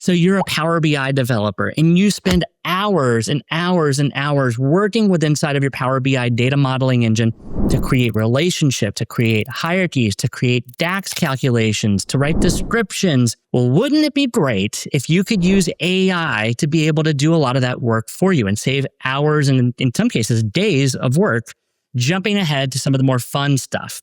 So you're a Power BI developer and you spend hours and hours and hours working with inside of your Power BI data modeling engine to create relationship, to create hierarchies, to create DAX calculations, to write descriptions. Well, wouldn't it be great if you could use AI to be able to do a lot of that work for you and save hours and in some cases days of work, jumping ahead to some of the more fun stuff?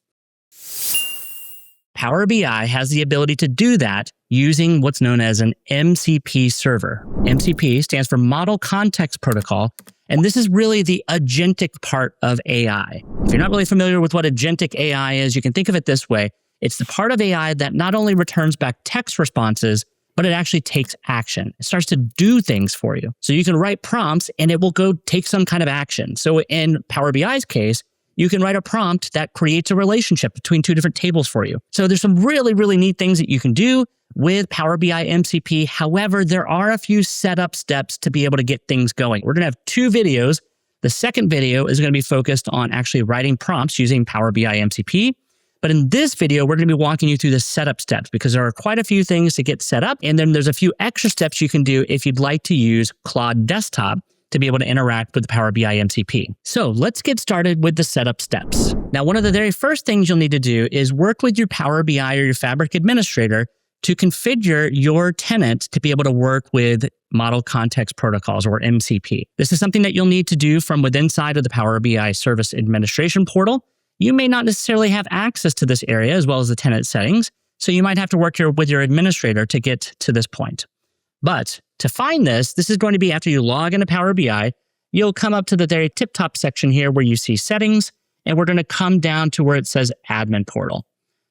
Power BI has the ability to do that using what's known as an MCP server. MCP stands for Model Context Protocol, and this is really the agentic part of AI. If you're not really familiar with what agentic AI is, you can think of it this way. It's the part of AI that not only returns back text responses, but it actually takes action. It starts to do things for you. So you can write prompts and it will go take some kind of action. So in Power BI's case, you can write a prompt that creates a relationship between two different tables for you. So there's some really, really neat things that you can do with Power BI MCP. However, there are a few setup steps to be able to get things going. We're going to have two videos. The second video is going to be focused on actually writing prompts using Power BI MCP. But in this video, we're going to be walking you through the setup steps because there are quite a few things to get set up. And then there's a few extra steps you can do if you'd like to use Claude Desktop to be able to interact with the Power BI MCP. So let's get started with the setup steps. Now, one of the very first things you'll need to do is work with your Power BI or your Fabric administrator to configure your tenant to be able to work with Model Context Protocols or MCP. This is something that you'll need to do from within inside of the Power BI Service Administration portal. You may not necessarily have access to this area as well as the tenant settings, so you might have to work with your administrator to get to this point. But to find this is going to be after you log into Power BI, you'll come up to the very tip-top section here where you see settings, and we're going to come down to where it says admin portal.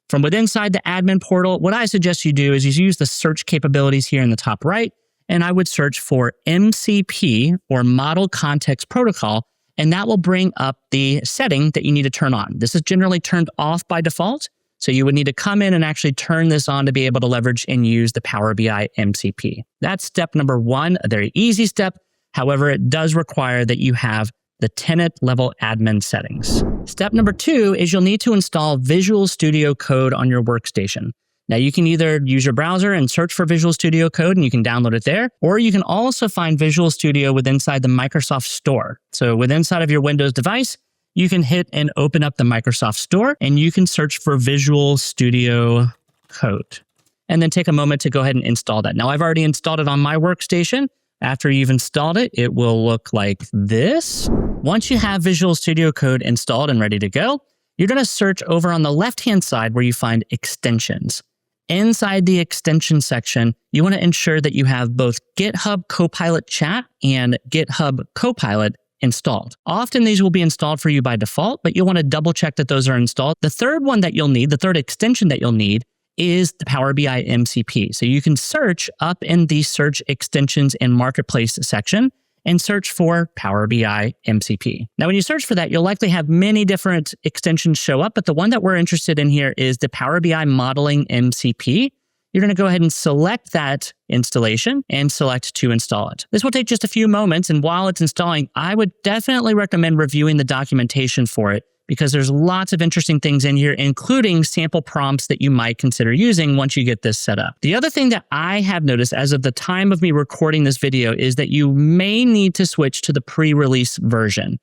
From within inside the admin portal, what I suggest you do is you use the search capabilities here in the top right, and I would search for MCP or Model Context Protocol, and that will bring up the setting that you need to turn on. This is generally turned off by default. So you would need to come in and actually turn this on to be able to leverage and use the Power BI MCP. That's step number one, a very easy step. However, it does require that you have the tenant level admin settings. Step number two is you'll need to install Visual Studio Code on your workstation. Now you can either use your browser and search for Visual Studio Code and you can download it there, or you can also find Visual Studio within inside the Microsoft Store. So within inside of your Windows device, you can hit and open up the Microsoft Store and you can search for Visual Studio Code and then take a moment to go ahead and install that. Now, I've already installed it on my workstation. After you've installed it, it will look like this. Once you have Visual Studio Code installed and ready to go, you're going to search over on the left-hand side where you find extensions. Inside the extension section, you want to ensure that you have both GitHub Copilot Chat and GitHub Copilot installed. Often these will be installed for you by default, but you'll want to double check that those are installed. The third one that you'll need, the third extension that you'll need is the Power BI MCP. So you can search up in the search extensions and marketplace section and search for Power BI MCP. Now, when you search for that, you'll likely have many different extensions show up, but the one that we're interested in here is the Power BI Modeling MCP. You're going to go ahead and select that installation and select to install it. This will take just a few moments, and while it's installing, I would definitely recommend reviewing the documentation for it because there's lots of interesting things in here, including sample prompts that you might consider using once you get this set up. The other thing that I have noticed as of the time of me recording this video is that you may need to switch to the pre-release version.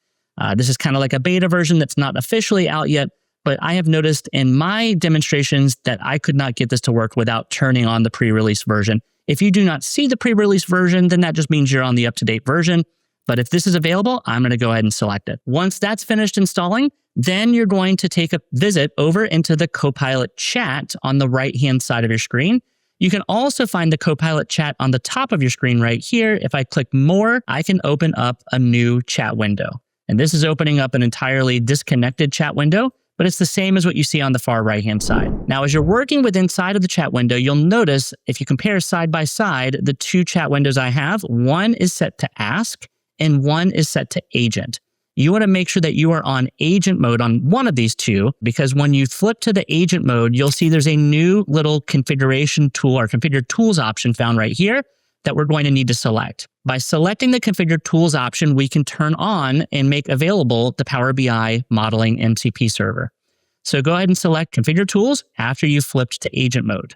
This is kind of like a beta version that's not officially out yet, but I have noticed in my demonstrations that I could not get this to work without turning on the pre-release version. If you do not see the pre-release version, then that just means you're on the up-to-date version. But if this is available, I'm going to go ahead and select it. Once that's finished installing, then you're going to take a visit over into the Copilot chat on the right-hand side of your screen. You can also find the Copilot chat on the top of your screen right here. If I click more, I can open up a new chat window. And this is opening up an entirely disconnected chat window, but it's the same as what you see on the far right-hand side. Now, as you're working with inside of the chat window, you'll notice if you compare side by side, the two chat windows I have, one is set to ask and one is set to agent. You want to make sure that you are on agent mode on one of these two, because when you flip to the agent mode, you'll see there's a new little configuration tool or configure tools option found right here that we're going to need to select. By selecting the configure tools option, we can turn on and make available the Power BI Modeling MCP server. So go ahead and select configure tools after you've flipped to agent mode.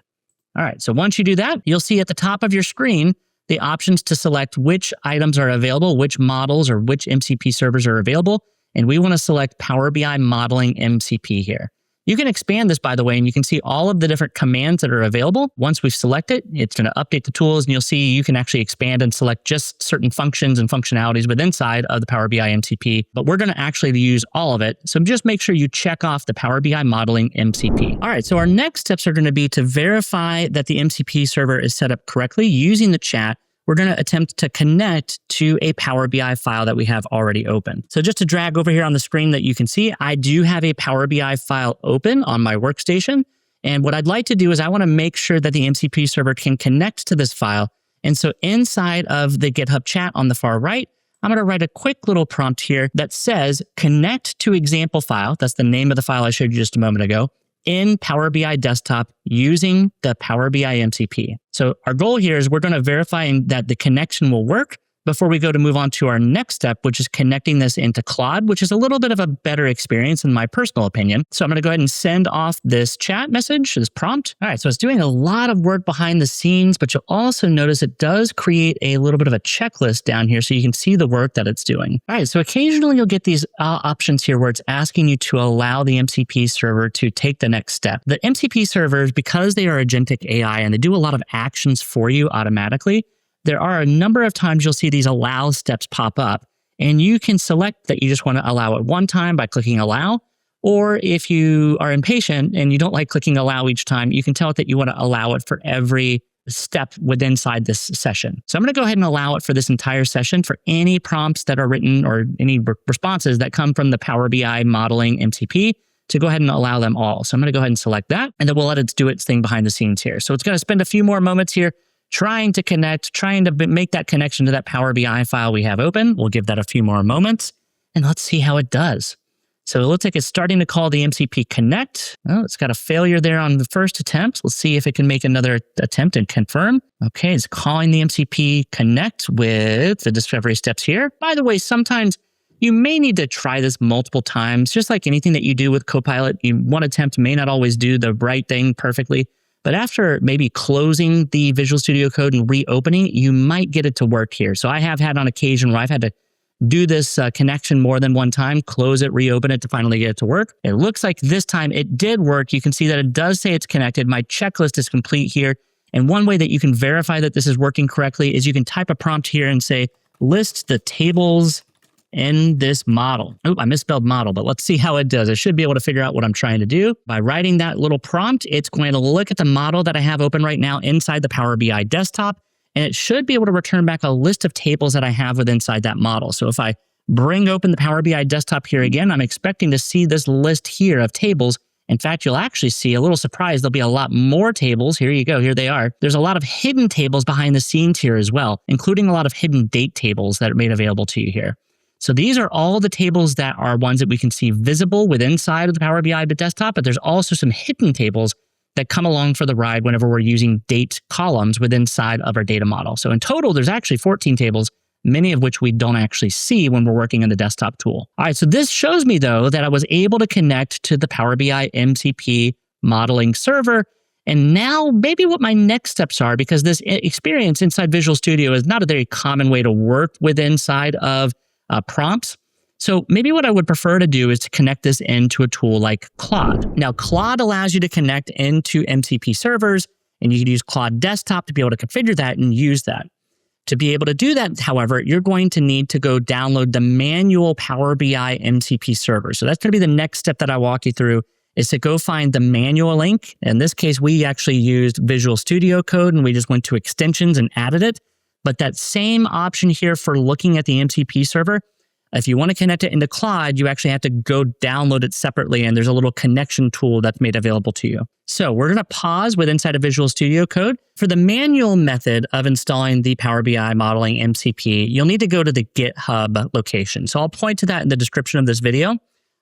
All right, so once you do that, you'll see at the top of your screen the options to select which items are available, which models or which MCP servers are available, and we want to select Power BI Modeling MCP here. You can expand this, by the way, and you can see all of the different commands that are available. Once we've selected, it's going to update the tools, and you'll see you can actually expand and select just certain functions and functionalities within inside of the Power BI MCP, but we're going to actually use all of it. So just make sure you check off the Power BI Modeling MCP. All right, so our next steps are going to be to verify that the MCP server is set up correctly using the chat. We're going to attempt to connect to a Power BI file that we have already open. So just to drag over here on the screen that you can see, I do have a Power BI file open on my workstation. And what I'd like to do is I want to make sure that the MCP server can connect to this file. And so inside of the GitHub chat on the far right, I'm going to write a quick little prompt here that says connect to example file. That's the name of the file I showed you just a moment ago, in Power BI Desktop using the Power BI MCP. So our goal here is we're going to verify that the connection will work before we go to move on to our next step, which is connecting this into Claude, which is a little bit of a better experience in my personal opinion. So I'm going to go ahead and send off this chat message, this prompt. All right, so it's doing a lot of work behind the scenes, but you'll also notice it does create a little bit of a checklist down here so you can see the work that it's doing. All right, so occasionally you'll get these options here where it's asking you to allow the MCP server to take the next step. The MCP servers, because they are agentic AI and they do a lot of actions for you automatically, there are a number of times you'll see these allow steps pop up, and you can select that you just want to allow it one time by clicking allow, or if you are impatient and you don't like clicking allow each time, you can tell it that you want to allow it for every step within inside this session. So I'm going to go ahead and allow it for this entire session for any prompts that are written or any responses that come from the Power BI Modeling MCP to go ahead and allow them all. So I'm going to go ahead and select that, and then we'll let it do its thing behind the scenes here. So it's going to spend a few more moments here trying to connect, trying to make that connection to that Power BI file we have open. We'll give that a few more moments, and let's see how it does. So it looks like it's starting to call the MCP connect. Oh, it's got a failure there on the first attempt. Let's see if it can make another attempt and confirm. Okay, it's calling the MCP connect with the discovery steps here. By the way, sometimes you may need to try this multiple times. Just like anything that you do with Copilot, one attempt may not always do the right thing perfectly. But after maybe closing the Visual Studio Code and reopening, you might get it to work here. So I have had on occasion where I've had to do this connection more than one time, close it, reopen it to finally get it to work. It looks like this time it did work. You can see that it does say it's connected. My checklist is complete here. And one way that you can verify that this is working correctly is you can type a prompt here and say, list the tables in this model. Oh, I misspelled model, but let's see how it does. It should be able to figure out what I'm trying to do. By writing that little prompt, it's going to look at the model that I have open right now inside the Power BI Desktop, and it should be able to return back a list of tables that I have within inside that model. So if I bring open the Power BI Desktop here again, I'm expecting to see this list here of tables. In fact, you'll actually see, a little surprise, there'll be a lot more tables. Here you go, here they are. There's a lot of hidden tables behind the scenes here as well, including a lot of hidden date tables that are made available to you here. So these are all the tables that are ones that we can see visible within inside of the Power BI Desktop, but there's also some hidden tables that come along for the ride whenever we're using date columns within inside of our data model. So in total, there's actually 14 tables, many of which we don't actually see when we're working in the desktop tool. All right, so this shows me though that I was able to connect to the Power BI MCP modeling server. And now maybe what my next steps are, because this experience inside Visual Studio is not a very common way to work with inside of prompts. So maybe what I would prefer to do is to connect this into a tool like Claude. Now, Claude allows you to connect into MCP servers, and you can use Claude Desktop to be able to configure that and use that. To be able to do that, however, you're going to need to go download the manual Power BI MCP server. So that's going to be the next step that I walk you through, is to go find the manual link. In this case, we actually used Visual Studio Code, and we just went to extensions and added it. But that same option here for looking at the MCP server, if you want to connect it into Claude, you actually have to go download it separately, and there's a little connection tool that's made available to you. So we're going to pause with inside of Visual Studio Code. For the manual method of installing the Power BI Modeling MCP, you'll need to go to the GitHub location. So I'll point to that in the description of this video.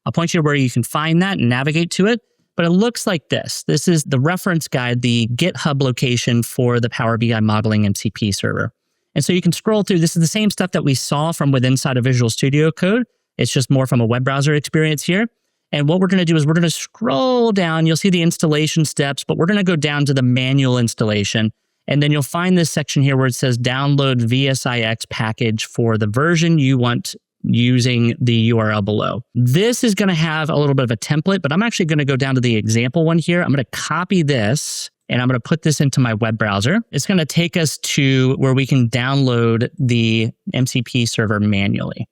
I'll point you where you can find that and navigate to it. But it looks like this. This is the reference guide, the GitHub location for the Power BI Modeling MCP server. And so you can scroll through. This is the same stuff that we saw from within inside of Visual Studio Code. It's just more from a web browser experience here. And what we're going to do is we're going to scroll down. You'll see the installation steps, but we're going to go down to the manual installation. And then you'll find this section here where it says download VSIX package for the version you want using the URL below. This is going to have a little bit of a template, but I'm actually going to go down to the example one here. I'm going to copy this and I'm going to put this into my web browser. It's going to take us to where we can download the MCP server manually.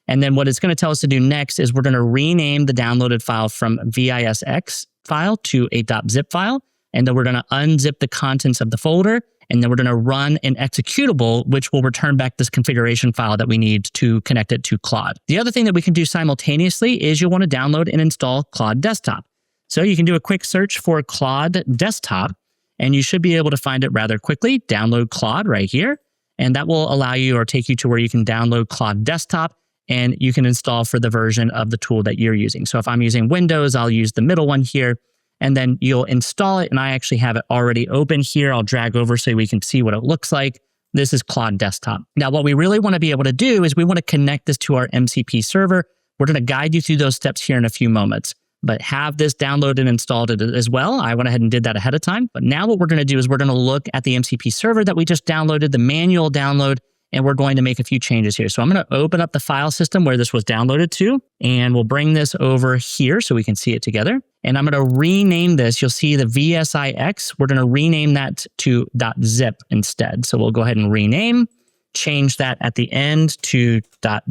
And then what it's going to tell us to do next is we're going to rename the downloaded file from VSIX file to a .zip file. And then we're going to unzip the contents of the folder. And then we're going to run an executable, which will return back this configuration file that we need to connect it to Claude. The other thing that we can do simultaneously is you'll want to download and install Claude Desktop. So you can do a quick search for Claude Desktop, and you should be able to find it rather quickly. Download Claude right here. And that will allow you or take you to where you can download Claude Desktop and you can install for the version of the tool that you're using. So if I'm using Windows, I'll use the middle one here. And then you'll install it. And I actually have it already open here. I'll drag over so we can see what it looks like. This is Claude Desktop. Now, what we really want to be able to do is we want to connect this to our MCP server. We're going to guide you through those steps here in a few moments, but have this downloaded and installed as well. I went ahead and did that ahead of time. But now what we're going to do is we're going to look at the MCP server that we just downloaded, the manual download, and we're going to make a few changes here. So I'm going to open up the file system where this was downloaded to, and we'll bring this over here so we can see it together. And I'm going to rename this. You'll see the VSIX. We're going to rename that to .zip instead. So we'll go ahead and rename, change that at the end to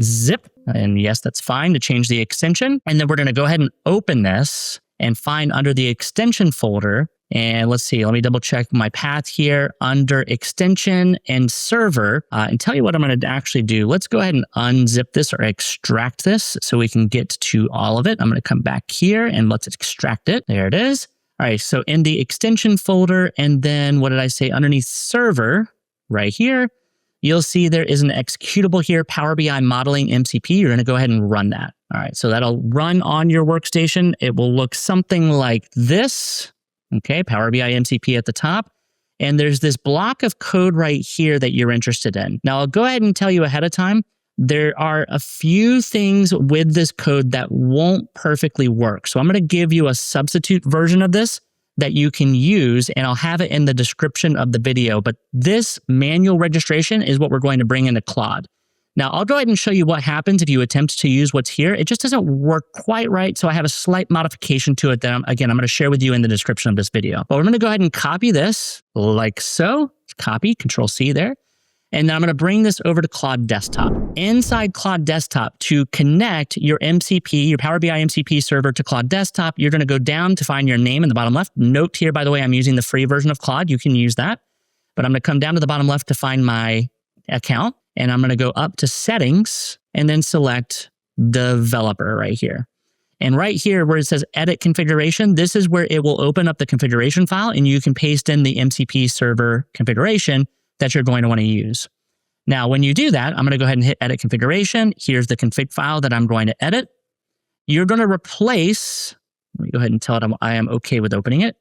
.zip. And yes, that's fine to change the extension. And then we're going to go ahead and open this and find under the extension folder. And let's see, let me double check my path here under extension and server and tell you what I'm going to actually do. Let's go ahead and unzip this or extract this so we can get to all of it. I'm going to come back here and let's extract it. There it is. All right, so in the extension folder, and then what did I say? Underneath server right here, you'll see there is an executable here, Power BI Modeling MCP. You're going to go ahead and run that. All right, so that'll run on your workstation. It will look something like this. Okay, Power BI MCP at the top. And there's this block of code right here that you're interested in. Now, I'll go ahead and tell you ahead of time, there are a few things with this code that won't perfectly work. So I'm going to give you a substitute version of this that you can use, and I'll have it in the description of the video. But this manual registration is what we're going to bring into Claude. Now, I'll go ahead and show you what happens if you attempt to use what's here. It just doesn't work quite right, so I have a slight modification to it that, I'm going to share with you in the description of this video. But we're going to go ahead and copy this like so. Copy, Control-C there. And then I'm going to bring this over to Claude Desktop. Inside Claude Desktop, to connect your MCP, your Power BI MCP server to Claude Desktop, you're going to go down to find your name in the bottom left. Note here, by the way, I'm using the free version of Claude. You can use that. But I'm going to come down to the bottom left to find my account. And I'm going to go up to settings and then select developer right here. And right here where it says edit configuration, this is where it will open up the configuration file and you can paste in the MCP server configuration that you're going to want to use. Now, when you do that, I'm going to go ahead and hit edit configuration. Here's the config file that I'm going to edit. You're going to replace, let me go ahead and tell it I am okay with opening it.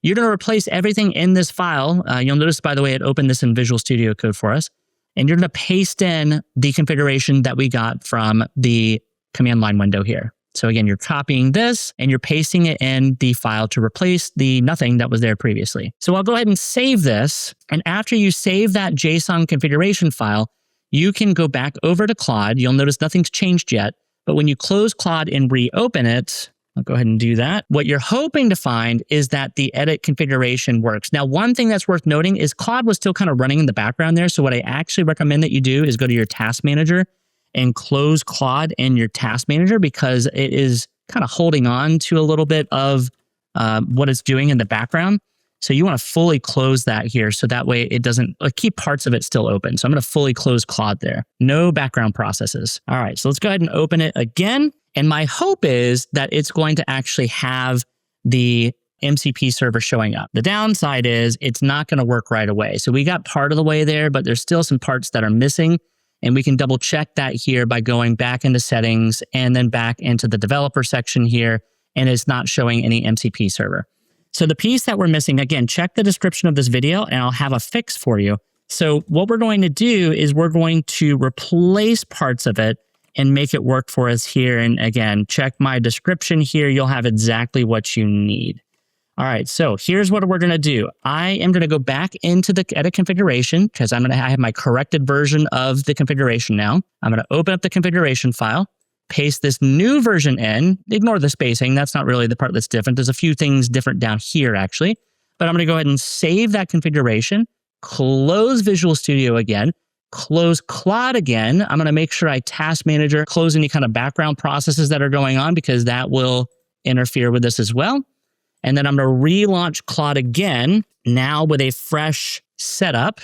You're going to replace everything in this file. You'll notice, by the way, it opened this in Visual Studio Code for us. And you're going to paste in the configuration that we got from the command line window here. So again, you're copying this and you're pasting it in the file to replace the nothing that was there previously. So I'll go ahead and save this. And after you save that JSON configuration file, you can go back over to Claude. You'll notice nothing's changed yet. But when you close Claude and reopen it, I'll go ahead and do that. What you're hoping to find is that the edit configuration works. Now, one thing that's worth noting is Claude was still kind of running in the background there. So what I actually recommend that you do is go to your task manager and close Claude in your task manager because it is kind of holding on to a little bit of what it's doing in the background. So you want to fully close that here. So that way it doesn't keep parts of it still open. So I'm going to fully close Claude there. No background processes. All right, so let's go ahead and open it again. And my hope is that it's going to actually have the MCP server showing up. The downside is it's not going to work right away. So we got part of the way there, but there's still some parts that are missing. And we can double check that here by going back into settings and then back into the developer section here. And it's not showing any MCP server. So the piece that we're missing, again, check the description of this video and I'll have a fix for you. So what we're going to do is we're going to replace parts of it and make it work for us here. And again, check my description here. You'll have exactly what you need. All right, so here's what we're going to do. I am going to go back into the edit configuration because I have my corrected version of the configuration now. I'm going to open up the configuration file, paste this new version in. Ignore the spacing. That's not really the part that's different. There's a few things different down here, actually. But I'm going to go ahead and save that configuration, close Visual Studio again, close Claude again. I'm going to make sure I task manager, close any kind of background processes that are going on because that will interfere with this as well. And then I'm going to relaunch Claude again, now with a fresh setup.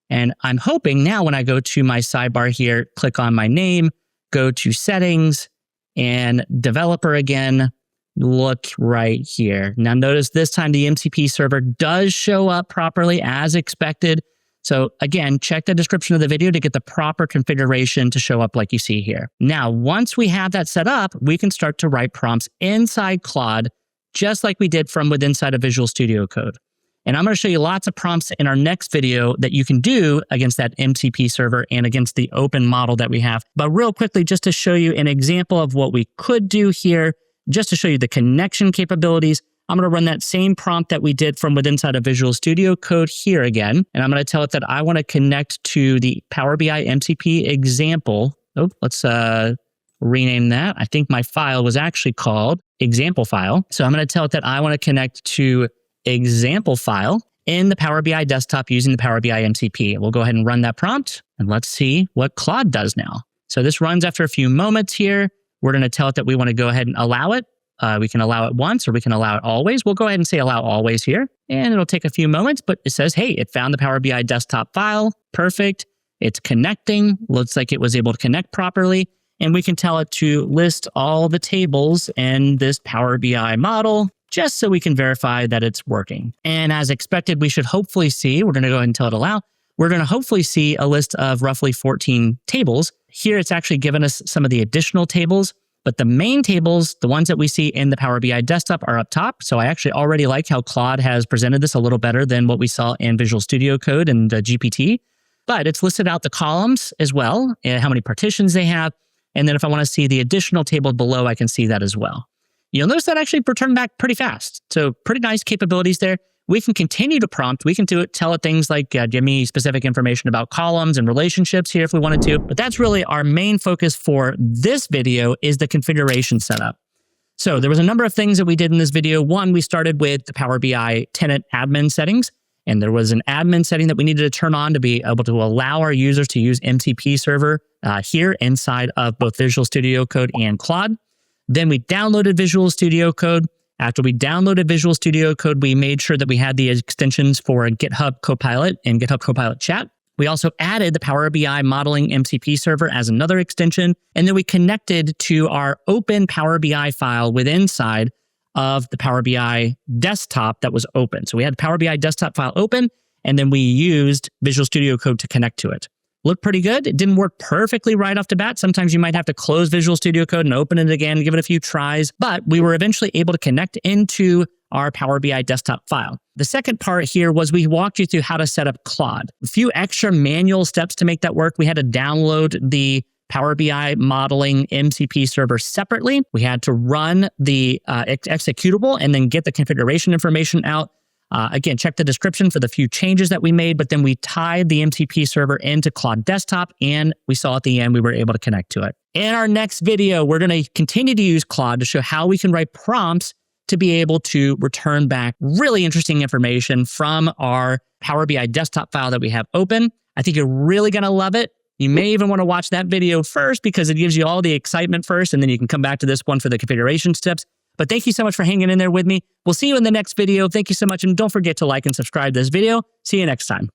And I'm hoping now when I go to my sidebar here, click on my name, go to settings and developer again, look right here. Now notice this time the MCP server does show up properly as expected. So again, check the description of the video to get the proper configuration to show up like you see here. Now, once we have that set up, we can start to write prompts inside Claude, just like we did from within inside of Visual Studio Code. And I'm going to show you lots of prompts in our next video that you can do against that MCP server and against the open model that we have. But real quickly, just to show you an example of what we could do here, just to show you the connection capabilities, I'm going to run that same prompt that we did from within inside of Visual Studio Code here again. And I'm going to tell it that I want to connect to the Power BI MCP example. Oh, let's rename that. I think my file was actually called example file. So I'm going to tell it that I want to connect to example file in the Power BI desktop using the Power BI MCP. We'll go ahead and run that prompt and let's see what Claude does now. So this runs after a few moments here. We're going to tell it that we want to go ahead and allow it. We can allow it once or we can allow it always. We'll go ahead and say allow always here. And it'll take a few moments, but it says, hey, it found the Power BI desktop file. Perfect. It's connecting. Looks like it was able to connect properly. And we can tell it to list all the tables in this Power BI model just so we can verify that it's working. And as expected, we should hopefully see, we're going to go ahead and tell it allow. We're going to hopefully see a list of roughly 14 tables. Here, it's actually given us some of the additional tables, but the main tables, the ones that we see in the Power BI desktop are up top. So I actually already like how Claude has presented this a little better than what we saw in Visual Studio Code and GPT. But it's listed out the columns as well, and how many partitions they have. And then if I want to see the additional table below, I can see that as well. You'll notice that actually returned back pretty fast. So pretty nice capabilities there. We can continue to prompt. We can tell it things like, give me specific information about columns and relationships here if we wanted to. But that's really our main focus for this video is the configuration setup. So there was a number of things that we did in this video. One, we started with the Power BI tenant admin settings. And there was an admin setting that we needed to turn on to be able to allow our users to use MCP server here inside of both Visual Studio Code and Claude. Then we downloaded Visual Studio Code. After we downloaded Visual Studio Code, we made sure that we had the extensions for GitHub Copilot and GitHub Copilot Chat. We also added the Power BI Modeling MCP server as another extension. And then we connected to our open Power BI file within inside of the Power BI desktop that was open. So we had the Power BI desktop file open, and then we used Visual Studio Code to connect to it. Looked pretty good. It didn't work perfectly right off the bat. Sometimes you might have to close Visual Studio Code and open it again and give it a few tries, but we were eventually able to connect into our Power BI desktop file. The second part here was we walked you through how to set up Claude. A few extra manual steps to make that work. We had to download the Power BI Modeling MCP server separately. We had to run the executable and then get the configuration information out. Again, check the description for the few changes that we made, but then we tied the MCP server into Claude Desktop, and we saw at the end we were able to connect to it. In our next video, we're going to continue to use Claude to show how we can write prompts to be able to return back really interesting information from our Power BI Desktop file that we have open. I think you're really going to love it. You may even want to watch that video first because it gives you all the excitement first, and then you can come back to this one for the configuration steps. But thank you so much for hanging in there with me. We'll see you in the next video. Thank you so much, and don't forget to like and subscribe to this video. See you next time.